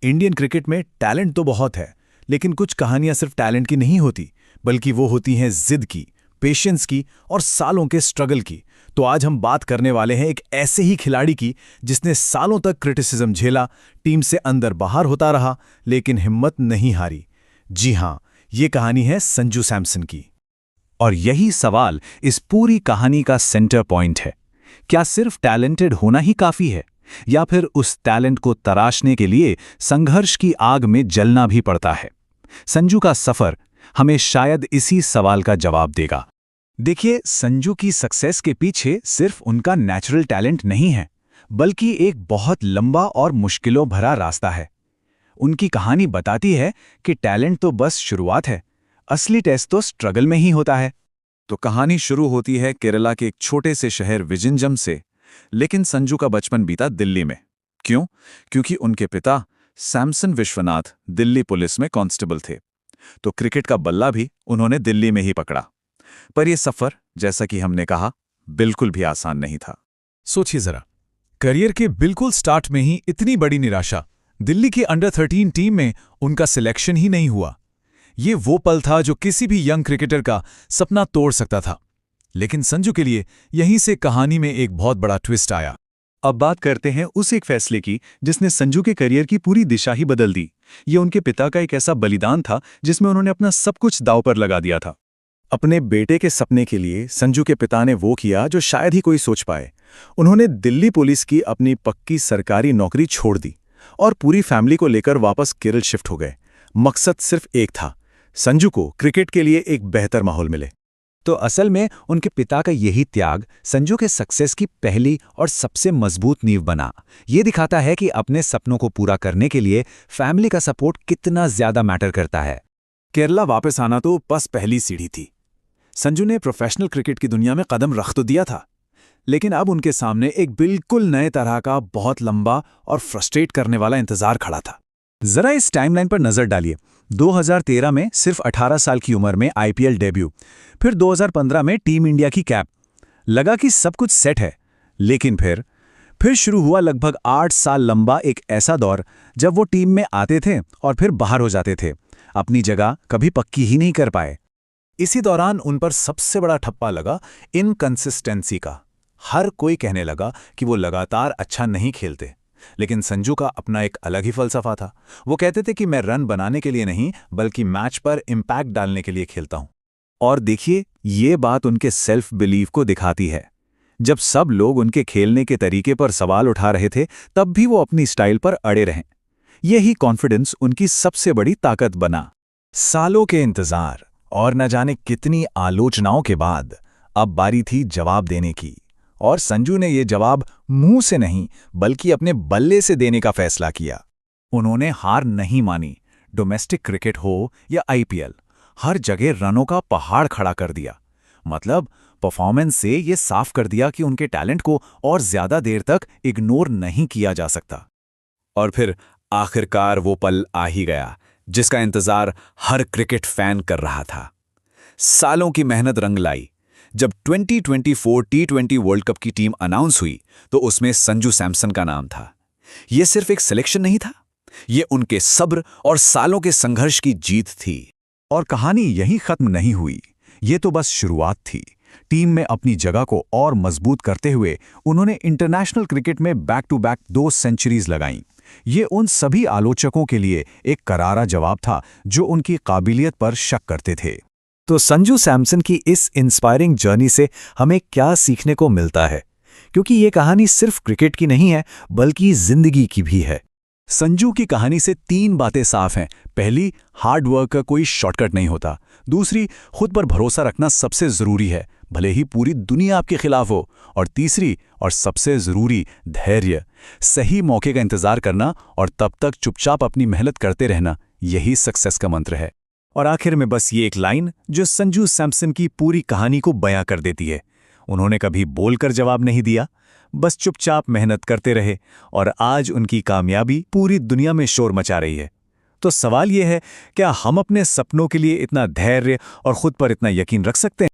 Indian cricket में talent तो बहुत है, लेकिन कुछ कहानियां सिर्फ टैलेंट की नहीं होती, बल्कि वो होती हैं जिद की, पेशेंस की और सालों के स्ट्रगल की। तो आज हम बात करने वाले हैं एक ऐसे ही खिलाड़ी की जिसने सालों तक क्रिटिसिज्म झेला, टीम से अंदर बाहर होता रहा, लेकिन हिम्मत नहीं हारी। जी हां, ये कहानी है संजू सैमसन की। और यही सवाल इस पूरी कहानी का सेंटर पॉइंट है। क्या सिर्फ टैलेंटेड होना ही काफी है, या फिर उस टैलेंट को तराशने के लिए संघर्ष की आग में जलना भी पड़ता है? संजू का सफर हमें शायद इसी सवाल का जवाब देगा। देखिए, संजू की सक्सेस के पीछे सिर्फ उनका नेचुरल टैलेंट नहीं है, बल्कि एक बहुत लंबा और मुश्किलों भरा रास्ता है। उनकी कहानी बताती है कि टैलेंट तो बस शुरुआत है, असली टेस्ट तो स्ट्रगल में ही होता है। तो कहानी शुरू होती है केरला के एक छोटे से शहर विजिंजम से, लेकिन संजू का बचपन बीता दिल्ली में। क्यों? क्योंकि उनके पिता सैमसन विश्वनाथ दिल्ली पुलिस में कांस्टेबल थे, तो क्रिकेट का बल्ला भी उन्होंने दिल्ली में ही पकड़ा। पर यह सफर, जैसा कि हमने कहा, बिल्कुल भी आसान नहीं था। सोचिए जरा, करियर के बिल्कुल स्टार्ट में ही इतनी बड़ी निराशा। दिल्ली की अंडर 13 टीम में उनका सिलेक्शन ही नहीं हुआ। ये वो पल था जो किसी भी यंग क्रिकेटर का सपना तोड़ सकता था। लेकिन संजू के लिए यहीं से कहानी में एक बहुत बड़ा ट्विस्ट आया। अब बात करते हैं उस एक फैसले की जिसने संजू के करियर की पूरी दिशा ही बदल दी। ये उनके पिता का एक ऐसा बलिदान था जिसमें उन्होंने अपना सब कुछ दांव पर लगा दिया था। अपने बेटे के सपने के लिए संजू के पिता ने वो किया जो शायद ही कोई सोच पाए। उन्होंने दिल्ली पुलिस की अपनी पक्की सरकारी नौकरी छोड़ दी और पूरी फैमिली को लेकर वापस केरल शिफ्ट हो गए। मकसद सिर्फ एक था, संजू को क्रिकेट के लिए एक बेहतर माहौल मिले। तो असल में उनके पिता का यही त्याग संजू के सक्सेस की पहली और सबसे मजबूत नींव बना। ये दिखाता है कि अपने सपनों को पूरा करने के लिए फैमिली का सपोर्ट कितना ज्यादा मैटर करता है। केरला वापस आना तो बस पहली सीढ़ी थी। संजू ने प्रोफेशनल क्रिकेट की दुनिया में कदम रख तो दिया था, लेकिन अब उनके सामने एक बिल्कुल नए तरह का, बहुत लंबा और फ्रस्ट्रेट करने वाला इंतजार खड़ा था। जरा इस टाइमलाइन पर नजर डालिए। 2013 में सिर्फ 18 साल की उम्र में आईपीएल डेब्यू, फिर 2015 में टीम इंडिया की कैप। लगा कि सब कुछ सेट है, लेकिन फिर शुरू हुआ लगभग 8 साल लंबा एक ऐसा दौर जब वो टीम में आते थे और फिर बाहर हो जाते थे, अपनी जगह कभी पक्की ही नहीं कर पाए। इसी दौरान उन पर सबसे बड़ा ठप्पा लगा इनकंसिस्टेंसी का। हर कोई कहने लगा कि वो लगातार अच्छा नहीं खेलते, लेकिन संजू का अपना एक अलग ही फलसफा था। वो कहते थे कि मैं रन बनाने के लिए नहीं, बल्कि मैच पर इम्पैक्ट डालने के लिए खेलता हूं। और देखिए, ये बात उनके सेल्फ बिलीव को दिखाती है। जब सब लोग उनके खेलने के तरीके पर सवाल उठा रहे थे, तब भी वो अपनी स्टाइल पर अड़े रहे। यही कॉन्फिडेंस उनकी सबसे बड़ी ताकत बना। सालों के इंतजार और न जाने कितनी आलोचनाओं के बाद अब बारी थी जवाब देने की। और संजू ने ये जवाब मुंह से नहीं, बल्कि अपने बल्ले से देने का फैसला किया। उन्होंने हार नहीं मानी। डोमेस्टिक क्रिकेट हो या आईपीएल, हर जगह रनों का पहाड़ खड़ा कर दिया। मतलब परफॉर्मेंस से ये साफ कर दिया कि उनके टैलेंट को और ज्यादा देर तक इग्नोर नहीं किया जा सकता। और फिर आखिरकार वो पल आ ही गया जिसका इंतजार हर क्रिकेट फैन कर रहा था। सालों की मेहनत रंग लाई। जब 2024 T20 वर्ल्ड कप की टीम अनाउंस हुई, तो उसमें संजू सैमसन का नाम था। यह सिर्फ एक सिलेक्शन नहीं था, यह उनके सब्र और सालों के संघर्ष की जीत थी। और कहानी यहीं खत्म नहीं हुई, ये तो बस शुरुआत थी। टीम में अपनी जगह को और मजबूत करते हुए उन्होंने इंटरनेशनल क्रिकेट में बैक टू बैक 2 सेंचुरीज लगाईं। ये उन सभी आलोचकों के लिए एक करारा जवाब था जो उनकी काबिलियत पर शक करते थे। तो संजू सैमसन की इस इंस्पायरिंग जर्नी से हमें क्या सीखने को मिलता है? क्योंकि ये कहानी सिर्फ क्रिकेट की नहीं है, बल्कि जिंदगी की भी है। संजू की कहानी से 3 बातें साफ हैं। पहली, हार्ड वर्क का कोई शॉर्टकट नहीं होता। दूसरी, खुद पर भरोसा रखना सबसे जरूरी है, भले ही पूरी दुनिया आपके खिलाफ हो। और तीसरी और सबसे जरूरी, धैर्य। सही मौके का इंतजार करना और तब तक चुपचाप अपनी मेहनत करते रहना, यही सक्सेस का मंत्र है। और आखिर में बस ये एक लाइन जो संजू सैमसन की पूरी कहानी को बयां कर देती है। उन्होंने कभी बोलकर जवाब नहीं दिया, बस चुपचाप मेहनत करते रहे, और आज उनकी कामयाबी पूरी दुनिया में शोर मचा रही है। तो सवाल ये है, क्या हम अपने सपनों के लिए इतना धैर्य और खुद पर इतना यकीन रख सकते हैं?